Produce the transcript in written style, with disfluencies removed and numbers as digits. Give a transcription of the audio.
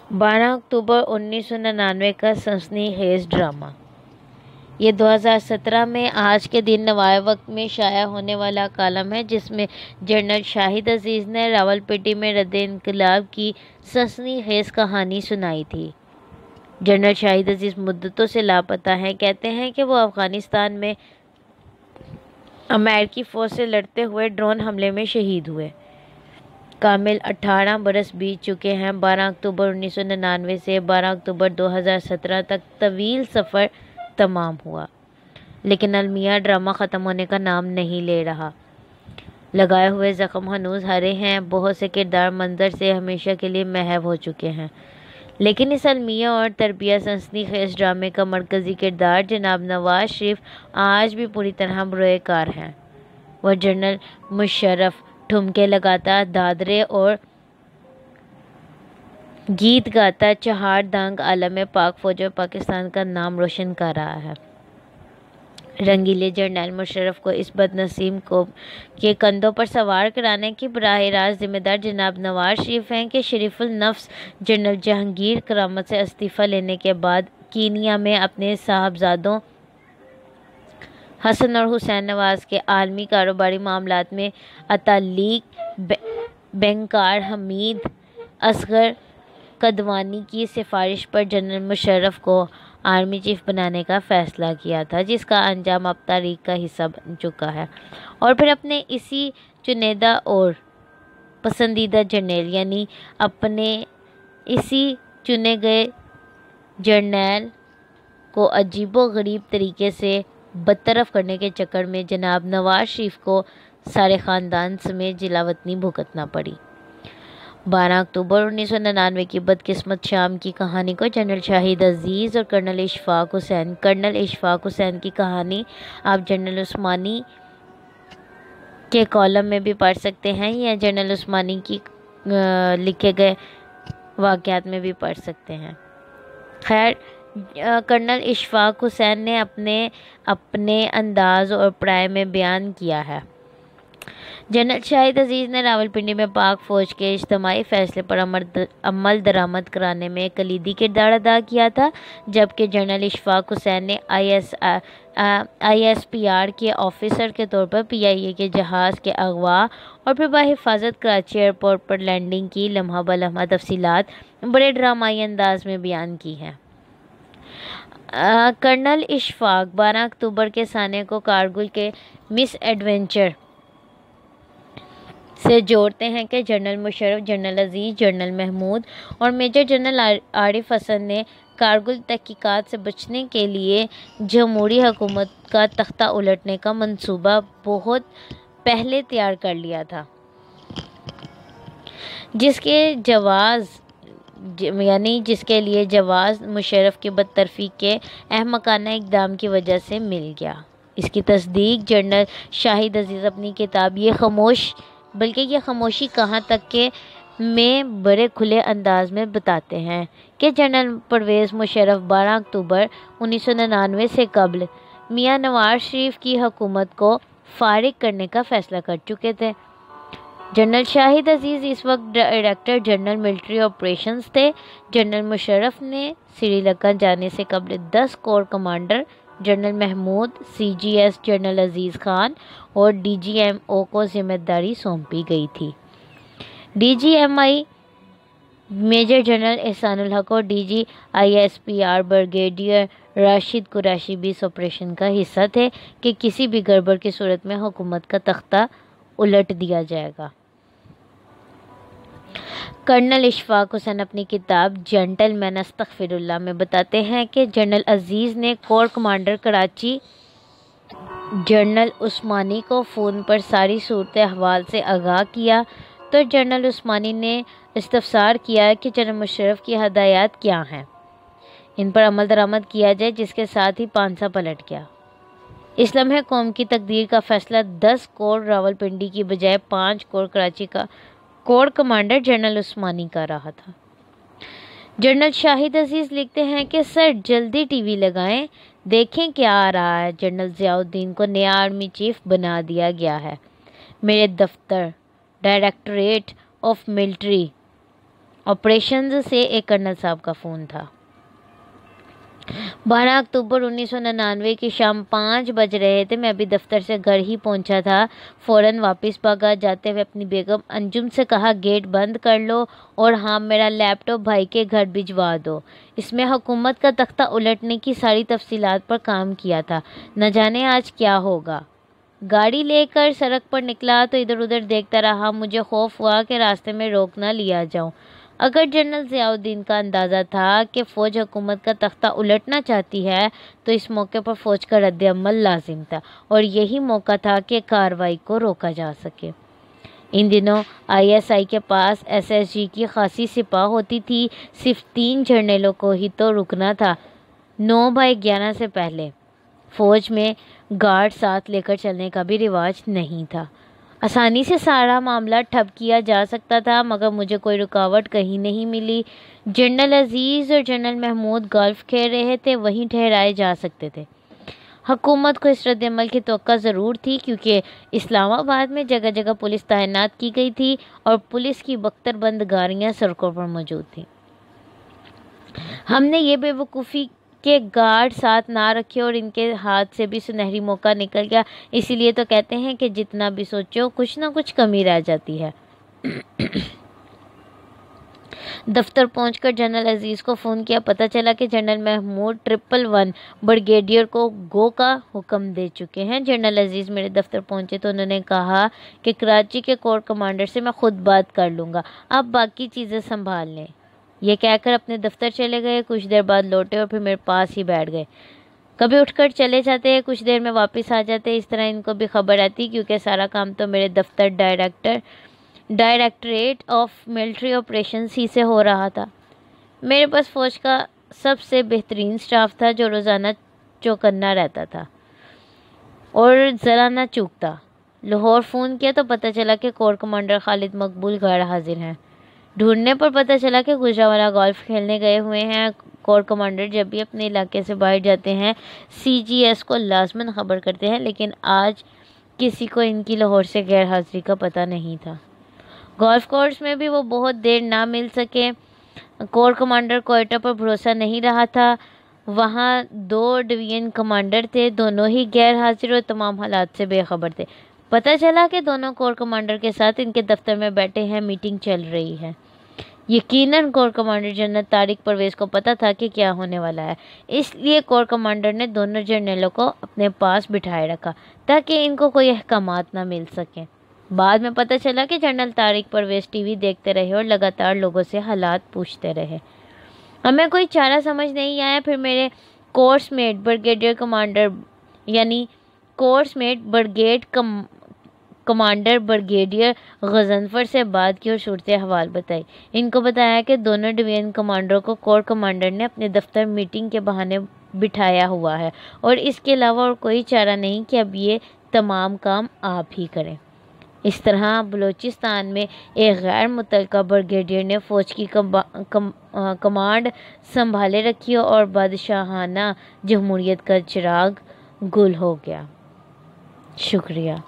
12 अक्टूबर 1999 का सनसनीखेज ड्रामा। ये 2017 में आज के दिन नवाए वक्त में शाया होने वाला कॉलम है, जिसमें जनरल शाहिद अजीज़ ने रावलपिंडी में रद्द-ए-इनकलाब की सनसनीखेज कहानी सुनाई थी। जनरल शाहिद अजीज़ मुद्दतों से लापता हैं। कहते हैं कि वो अफ़गानिस्तान में अमेरिकी फ़ौज से लड़ते हुए ड्रोन हमले में शहीद हुए। कामिल 18 बरस बीत चुके हैं। 12 अक्टूबर 1999 से 12 अक्टूबर 2017 तक तवील सफ़र तमाम हुआ, लेकिन अलमिया ड्रामा ख़त्म होने का नाम नहीं ले रहा। लगाए हुए ज़ख्म हनूज़ हरे हैं। बहुत से किरदार मंजर से हमेशा के लिए महव हो चुके हैं, लेकिन इस अलमिया और तरबिया सनसनीखेज ड्रामे का मरकज़ी किरदार जनाब नवाज शरीफ आज भी पूरी तरह बरोए-कार हैं। वह जनरल मुशर्रफ ठुमके लगाता, दादरे और गीत गाता चहार दांग आलम पाक फौज और पाकिस्तान का नाम रोशन कर रहा है। रंगीले जनरल मुशर्रफ को इस बदनसीब को के कंधों पर सवार कराने की बराह रास्त जिम्मेदार जनाब नवाज शरीफ हैं कि शरीफुल नफ्स जनरल जहांगीर करामत से इस्तीफ़ा लेने के बाद कीनिया में अपने साहबजादों हसन और हुसैन नवाज के आलमी कारोबारी मामलात में अतालीक बैंकार हमीद असगर कदवानी की सिफारिश पर जनरल मुशर्रफ को आर्मी चीफ बनाने का फ़ैसला किया था, जिसका अंजाम अब तारीख का हिस्सा बन चुका है। और फिर अपने इसी चुनिंदा और पसंदीदा जर्नैल यानी अपने इसी चुने गए जर्नैल को अजीबो-गरीब तरीके से बरतरफ करने के चक्कर में जनाब नवाज शरीफ को सारे ख़ानदान समेत जिलावतनी भुगतना पड़ी। 12 अक्टूबर 1999 की बदकिस्मत शाम की कहानी को जनरल शाहिद अजीज़ और कर्नल इशफाक हुसैन की कहानी आप जनरल उस्मानी के कॉलम में भी पढ़ सकते हैं, या जनरल उस्मानी की लिखे गए वाक़यात में भी पढ़ सकते हैं। खैर, कर्नल इशफाक हुसैन ने अपने अंदाज़ और प्राय में बयान किया है। जनरल शाहिद अजीज़ ने रावलपिंडी में पाक फ़ौज के इज्तिमाई फ़ैसले पर अमल दरामद कराने में कलीदी किरदार अदा किया था, जबकि जनरल इशफाक हुसैन ने ISPR के ऑफिसर के तौर पर PIA के जहाज़ के अगवा और फिर बाहिफाजत कराची एयरपोर्ट पर लैंडिंग की लम्हा बलम्हा तफसीलात बड़े ड्रामाई अंदाज में बयान की हैं। कर्नल इशफाक 12 अक्टूबर के साने को कारगिल के मिस एडवेंचर से जोड़ते हैं कि जनरल मुशर्रफ, जनरल अजीज़, जनरल महमूद और मेजर जनरल आरिफ हसन ने कारगिल तहकीकात से बचने के लिए जमहूरी हुकूमत का तख्ता उलटने का मंसूबा बहुत पहले तैयार कर लिया था, जिसके लिए जवाज़ मुशर्रफ की बदतरफी के अहमकाना इक़दाम की वजह से मिल गया। इसकी तस्दीक जनरल शाहिद अजीज़ अपनी किताब ये खामोशी कहाँ तक के में बड़े खुले अंदाज में बताते हैं कि जनरल परवेज़ मुशर्रफ 12 अक्टूबर 1999 से कबल मियां नवाज शरीफ की हुकूमत को फारिग करने का फ़ैसला कर चुके थे। जनरल शाहिद अजीज़ इस वक्त डायरेक्टर जनरल मिलिट्री ऑपरेशंस थे। जनरल मुशर्रफ ने श्रीलंका जाने से कबल 10 corps commander general Mahmood, CGS general Aziz Khan और DGMO को जिम्मेदारी सौंपी गई थी। DGMI मेजर जनरल एहसानुल हक और DG ISPR brigadier Rashid Qureshi भी इस ऑपरेशन का हिस्सा थे कि किसी भी गड़बड़ की सूरत में हुकूमत का तख्ता उलट दिया जाएगा। कर्नल इशफाक हुसैन अपनी किताब जेंटलमैन अस्तगफिरुल्लाह में बताते हैं कि जनरल अजीज़ ने कोर कमांडर कराची जनरल उस्मानी को फ़ोन पर सारी सूरत अहवाल से आगाह किया, तो जनरल उस्मानी ने इस्तफसार किया कि जनरल मुशर्रफ की हदायत क्या हैं, इन पर अमल दरामद किया जाए, जिसके साथ ही पांसा पलट गया। इस लम्हे कौम की तकदीर का फ़ैसला 10 कोर रावलपिंडी की बजाय 5 कोर कराची का कोर कमांडर जनरल उस्मानी का रहा था। जनरल शाहिद अजीज़ लिखते हैं कि सर जल्दी TV लगाएं, देखें क्या आ रहा है। जनरल ज़ियाउद्दीन को नया आर्मी चीफ बना दिया गया है। मेरे दफ्तर डायरेक्टरेट ऑफ मिलिट्री ऑपरेशंस से एक कर्नल साहब का फ़ोन था। 12 अक्टूबर 1999 की शाम 5 बज रहे थे। मैं अभी दफ्तर से घर ही पहुंचा था। फ़ौरन वापस भागा। जाते हुए अपनी बेगम अंजुम से कहा, गेट बंद कर लो और हाँ, मेरा लैपटॉप भाई के घर भिजवा दो। इसमें हुकूमत का तख्ता उलटने की सारी तफसीलात पर काम किया था। न जाने आज क्या होगा। गाड़ी लेकर सड़क पर निकला तो इधर उधर देखता रहा। मुझे खौफ हुआ कि रास्ते में रोक ना लिया जाऊं। अगर जनरल ज़ियाउद्दीन का अंदाज़ा था कि फ़ौज हुकूमत का तख्ता उलटना चाहती है तो इस मौके पर फ़ौज का रद्द-ए-अमल लाजिम था और यही मौका था कि कार्रवाई को रोका जा सके। इन दिनों ISI के पास SSG की खासी सिपाह होती थी। सिर्फ 3 जर्नलों को ही तो रुकना था 9/11 से पहले। फ़ौज में गार्ड साथ लेकर चलने का भी रिवाज नहीं था। आसानी से सारा मामला ठप किया जा सकता था, मगर मुझे कोई रुकावट कहीं नहीं मिली। जनरल अजीज़ और जनरल महमूद गोल्फ खेल रहे थे, वहीं ठहराए जा सकते थे। हुकूमत को इस रद्द-ए-अमल की तवक्को ज़रूर थी, क्योंकि इस्लामाबाद में जगह जगह पुलिस तैनात की गई थी और पुलिस की बख्तरबंद गाड़ियाँ सड़कों पर मौजूद थीं। हमने ये बेवकूफ़ी के गार्ड साथ ना रखे और इनके हाथ से भी सुनहरी मौका निकल गया। इसीलिए तो कहते हैं कि जितना भी सोचो कुछ ना कुछ कमी रह जाती है। दफ्तर पहुंचकर जनरल अजीज़ को फ़ोन किया। पता चला कि जनरल महमूद 111 ब्रिगेडियर को गो का हुक्म दे चुके हैं। जनरल अजीज़ मेरे दफ्तर पहुंचे तो उन्होंने कहा कि कराची के कोर कमांडर से मैं खुद बात कर लूँगा, आप बाकी चीज़ें संभाल लें। ये कहकर अपने दफ्तर चले गए। कुछ देर बाद लौटे और फिर मेरे पास ही बैठ गए। कभी उठकर चले जाते, कुछ देर में वापस आ जाते। इस तरह इनको भी खबर रहती, क्योंकि सारा काम तो मेरे दफ्तर डायरेक्टरेट ऑफ मिलिट्री ऑपरेशंस ही से हो रहा था। मेरे पास फ़ौज का सबसे बेहतरीन स्टाफ था जो रोज़ाना चौकन्ना रहता था और ज़रा ना चूकता। लाहौर फ़ोन किया तो पता चला कि कोर कमांडर खालिद मकबूल गैर हाजिर हैं। ढूंढने पर पता चला कि गुजरावाला गोल्फ खेलने गए हुए हैं। कोर कमांडर जब भी अपने इलाके से बाहर जाते हैं CGS को लाजमन खबर करते हैं, लेकिन आज किसी को इनकी लाहौर से गैर हाजिरी का पता नहीं था। गोल्फ कोर्स में भी वो बहुत देर ना मिल सके। कोर कमांडर कोयटा पर भरोसा नहीं रहा था। वहाँ 2 डिवीजन कमांडर थे, दोनों ही गैर हाजिर और तमाम हालात से बेखबर थे। पता चला कि दोनों कोर कमांडर के साथ इनके दफ्तर में बैठे हैं, मीटिंग चल रही है। यकीनन corps commander general Tariq Pervez को पता था कि क्या होने वाला है, इसलिए कोर कमांडर ने दोनों जर्नलों को अपने पास बिठाए रखा ताकि इनको कोई अहकामात ना मिल सके। बाद में पता चला कि जनरल तारिक परवेज़ टीवी देखते रहे और लगातार लोगों से हालात पूछते रहे। हमें कोई चारा समझ नहीं आया। फिर मेरे कोर्समेट ब्रिगेडियर कमांडर यानी coursemate brigade commander brigadier Ghazanfar से बात की और सूरत हवाल बताई। इनको बताया कि दोनों डिवीजन कमांडरों को कोर कमांडर ने अपने दफ्तर मीटिंग के बहाने बिठाया हुआ है और इसके अलावा और कोई चारा नहीं कि अब ये तमाम काम आप ही करें। इस तरह बलूचिस्तान में एक गैर मुतल्लका ब्रिगेडियर ने फ़ौज की कमांड संभाले रखी और बादशाहाना जमहूरियत का चिराग गुल हो गया। शुक्रिया।